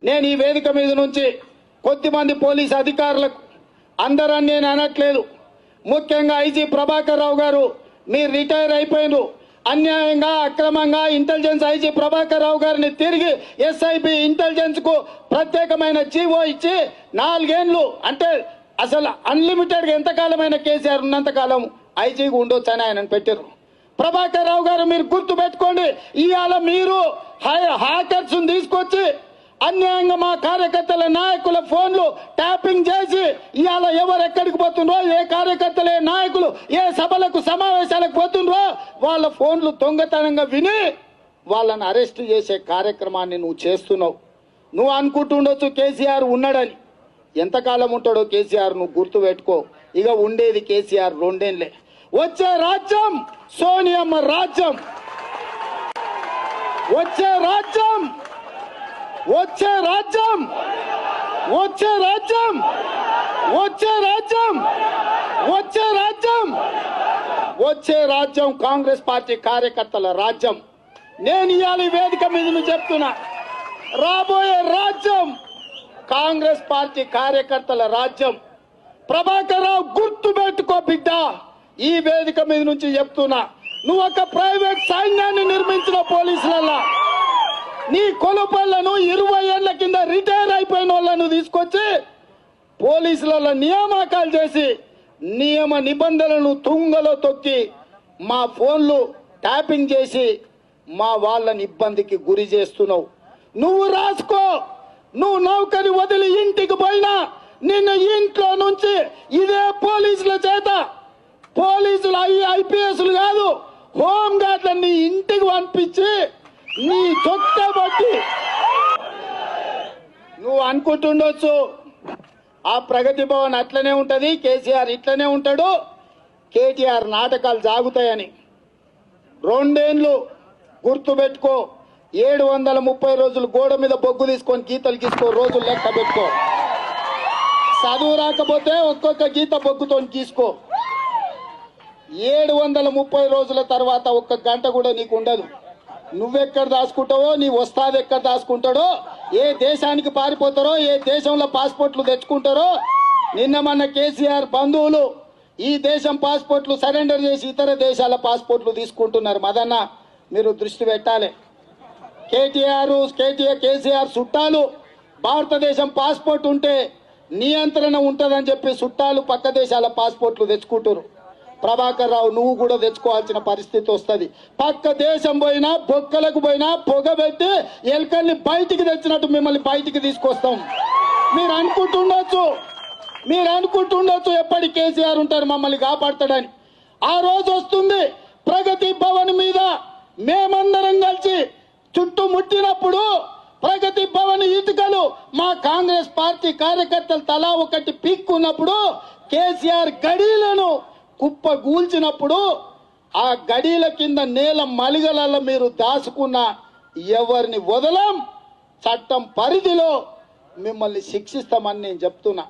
నేను ఈ వేదిక మీద నుంచి కొద్దిమంది పోలీస్ అధికారులకు అందరని నేను అనట్లేదు, ముఖ్యంగా ఐజీ ప్రభాకర్ రావు గారు మీరు రిటైర్ అయిపోయినారు, అన్యాయంగా అక్రమంగా ఇంటెలిజెన్స్ ఐజీ ప్రభాకర్ రావు గారిని తిరిగి ఎస్ఐబి ఇంటెలిజెన్స్ కు ప్రత్యేకమైన జీవో ఇచ్చి 4 ఏళ్ళు అంటే అసలు అన్లిమిటెడ్ గా ఎంతకాలమైన కేసీఆర్ ఉన్నంతకాలం ఐజీగా ఉండొచ్చు అని ఆయన పెట్టారు. ప్రభాకర్ రావు గారు మీరు గుర్తు పెట్టుకోండి, ఇవాళ మీరు హ్యాకర్స్ తీసుకొచ్చి అన్యాయంగా మా కార్యకర్తల నాయకుల ఫోన్లు ట్యాపింగ్ చేసి ఇవాళ ఎవరు ఎక్కడికి పోతుండ్రో, ఏ కార్యకర్తలు ఏ నాయకులు ఏ సభలకు సమావేశాలకు పోతుండ్రో వాళ్ళ ఫోన్లు దొంగతనంగా విని వాళ్ళని అరెస్ట్ చేసే కార్యక్రమాన్ని నువ్వు చేస్తున్నావు. నువ్వు అనుకుంటుండొచ్చు కేసీఆర్ ఉన్నాడని, ఎంతకాలం ఉంటాడో కేసీఆర్ నువ్వు గుర్తు పెట్టుకో. ఇక ఉండేది కేసీఆర్ 2 ఏళ్లే. వచ్చే రాజ్యం సోనియమ్మ రాజ్యం, వచ్చే రాజ్యం వచ్చే రాజ్యం వచ్చే రాజ్యం వచ్చే రాజ్యం వచ్చే రాజ్యం వచ్చే రాజ్యం కాంగ్రెస్ పార్టీ కార్యకర్తల రాజ్యం. నేను ఇవాళ వేదిక మీద చెప్తున్నా, రాబోయే రాజ్యం కాంగ్రెస్ పార్టీ కార్యకర్తల రాజ్యం. ప్రభాకర్ రావు గుర్తు పెట్టుకో బిడ్డ, ఈ వేదిక మీద నుంచి చెప్తున్నా, నువ్వు ఒక ప్రైవేట్ సైన్యాన్ని నిర్మించిన పోలీసులలా నీ కొలుపళ్లను 20 ఏళ్ల కింద రిటైర్ అయిపోయిన వాళ్ళను తీసుకొచ్చి పోలీసులలో నియామకాలు చేసి నియమ నిబంధనలను తుంగలో తొక్కి మా ఫోన్లు ట్యాపింగ్ చేసి మా వాళ్ళని ఇబ్బందికి గురి చేస్తున్నావు. నువ్వు రాసుకో, నువ్వు నౌకరి వదిలి ఇంటికి పోయినా నిన్ను ఇంట్లో నుంచి ఇదే పోలీసుల చేత, పోలీసులు ఐపీఎస్లు కాదు హోమ్ గార్డ్లను నీ ఇంటికి పంపించి నీ చొక్కబట్టి నువ్వు అనుకుంటుండొచ్చు ఆ ప్రగతి భవన్ అట్లనే ఉంటది, కేసీఆర్ ఇట్లనే ఉంటాడు, కేటీఆర్ నాటకాలు జాగుతాయని. 2 ఏళ్ళు గుర్తు పెట్టుకో, 730 రోజులు గోడ మీద బొగ్గు తీసుకొని గీతలు గీసుకో, రోజులు లెక్క పెట్టుకో. చదువు రాకపోతే ఒక్కొక్క గీత బొగ్గుతో గీసుకో. 730 రోజుల తర్వాత 1 గంట కూడా నీకు ఉండదు. నువ్వెక్కడ దాచుకుంటావో, నీ వస్తాది ఎక్కడ దాచుకుంటాడో, ఏ దేశానికి పారిపోతారో, ఏ దేశంలో పాస్పోర్ట్లు తెచ్చుకుంటారో. నిన్న మన కేసీఆర్ బంధువులు ఈ దేశం పాస్పోర్ట్లు సరెండర్ చేసి ఇతర దేశాల పాస్పోర్ట్లు తీసుకుంటున్నారు. మదన్న మీరు దృష్టి పెట్టాలి. కేసీఆర్ చుట్టాలు భారతదేశం పాస్పోర్ట్ ఉంటే నియంత్రణ ఉంటుందని చెప్పి చుట్టాలు పక్క దేశాల పాస్పోర్ట్లు తెచ్చుకుంటారు. ప్రభాకర్ రావు నువ్వు కూడా తెచ్చుకోవాల్సిన పరిస్థితి వస్తుంది. పక్క దేశం పోయినా బొక్కలకు పోయినా పొగబెట్టి ఎలుకల్ని బయటికి తెచ్చినట్టు మిమ్మల్ని బయటికి తీసుకొస్తాం. మీరు అనుకుంటుండొచ్చు ఎప్పటి కేసీఆర్ ఉంటారు మమ్మల్ని కాపాడతాడని. ఆ రోజు వస్తుంది ప్రగతి భవన్ మీద మేమందరం కలిసి చుట్టుముట్టినప్పుడు ప్రగతి భవన్ ఇటుకలు మా కాంగ్రెస్ పార్టీ కార్యకర్తలు తలా ఒకటి పీక్కున్నప్పుడు కేసీఆర్ గడీలను కుప్ప గూల్చినప్పుడు ఆ గడీల కింద నేల మలిగలలో మీరు దాచుకున్న ఎవరిని వదలం, చట్టం పరిధిలో మిమ్మల్ని శిక్షిస్తామని నేను చెప్తున్నా.